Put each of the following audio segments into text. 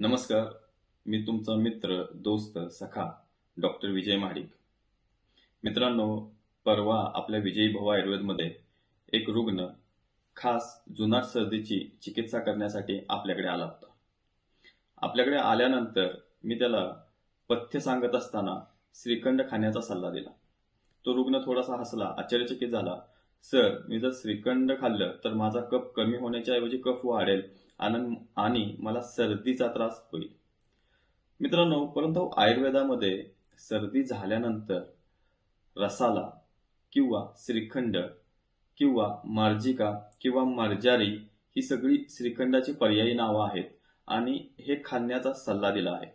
नमस्कार. मी तुमचा मित्र, दोस्त, सखा डॉक्टर विजय महाडिक. मित्रांनो, परवा आपल्या विजयी भव आयुर्वेदमध्ये एक रुग्ण खास जुनाट सर्दीची चिकित्सा करण्यासाठी आपल्याकडे आला होता. आपल्याकडे आल्यानंतर मी त्याला पथ्य सांगत असताना श्रीखंड खाण्याचा सल्ला दिला. तो रुग्ण थोडासा हसला, आश्चर्यचकित झाला. सर, मी जर श्रीखंड खाल्लं तर माझा कफ कमी होण्याच्या ऐवजी कफ वाढेल आणि मला सर्दीचा त्रास होईल. मित्रांनो, परंतु आयुर्वेदामध्ये सर्दी झाल्यानंतर रसाला किंवा श्रीखंड किंवा मार्जिका किंवा मार्जारी ही सगळी श्रीखंडाची पर्यायी नावं आहेत आणि हे खाण्याचा सल्ला दिला आहे.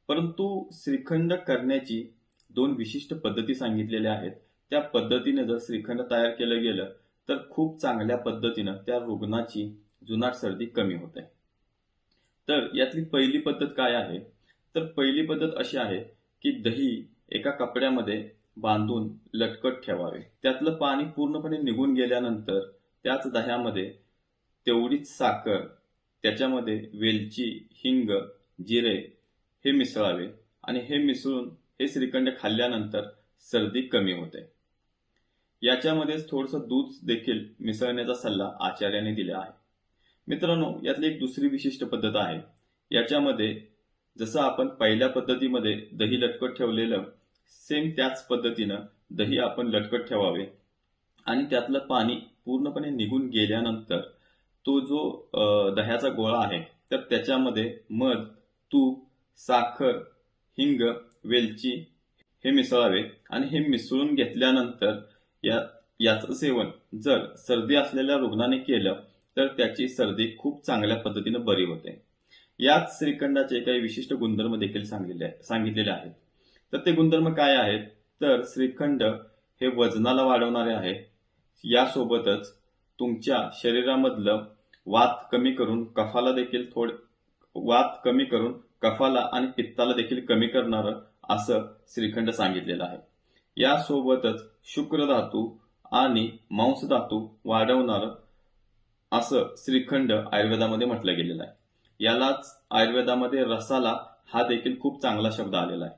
परंतु श्रीखंड करण्याची 2 विशिष्ट पद्धती सांगितलेल्या आहेत. त्या पद्धतीने जर श्रीखंड तयार केलं गेलं तर खूप चांगल्या पद्धतीनं त्या रुग्णाची जुनाट सर्दी कमी होते. तर यातली पहिली पद्धत काय आहे? तर पहिली पद्धत अशी आहे की दही एका कपड्यामध्ये बांधून लटकत ठेवावे. त्यातलं पाणी पूर्णपणे निघून गेल्यानंतर त्याच दह्यामध्ये तेवढीच साखर, त्याच्यामध्ये वेलची, हिंग, जिरे हे मिसळावे आणि हे मिसळून हे श्रीखंड खाल्ल्यानंतर सर्दी कमी होते. याच्यामध्येच थोडंसं दूध देखील मिसळण्याचा सल्ला आचार्याने दिला आहे. मित्रांनो, यातली एक दुसरी विशिष्ट पद्धत आहे. याच्यामध्ये जसं आपण पहिल्या पद्धतीमध्ये दही लटकत ठेवलेलं, सेम त्याच पद्धतीनं दही आपण लटकत ठेवावे आणि त्यातलं पाणी पूर्णपणे निघून गेल्यानंतर तो जो दह्याचा गोळा आहे तर त्याच्यामध्ये मध, तूप, साखर, हिंग, वेलची हे मिसळावे आणि हे मिसळून घेतल्यानंतर याचं सेवन जर सर्दी असलेल्या रुग्णाने केलं तर त्याची सर्दी खूप चांगल्या पद्धतीने बरी होते. याच श्रीखंडाचे काही विशिष्ट गुणधर्म देखील सांगितलेले आहेत. तर ते गुणधर्म काय आहेत? तर श्रीखंड हे वजनाला वाढवणारे आहे. यासोबतच तुमच्या शरीरामधलं वात कमी करून कफाला आणि पित्ताला देखील कमी करणारं असं श्रीखंड सांगितलेलं आहे. यासोबतच शुक्र धातू आणि मांस धातू वाढवणारं असं श्रीखंड आयुर्वेदामध्ये म्हटलं गेलेलं आहे. यालाच आयुर्वेदामध्ये रसाला हा देखील खूप चांगला शब्द आलेला आहे.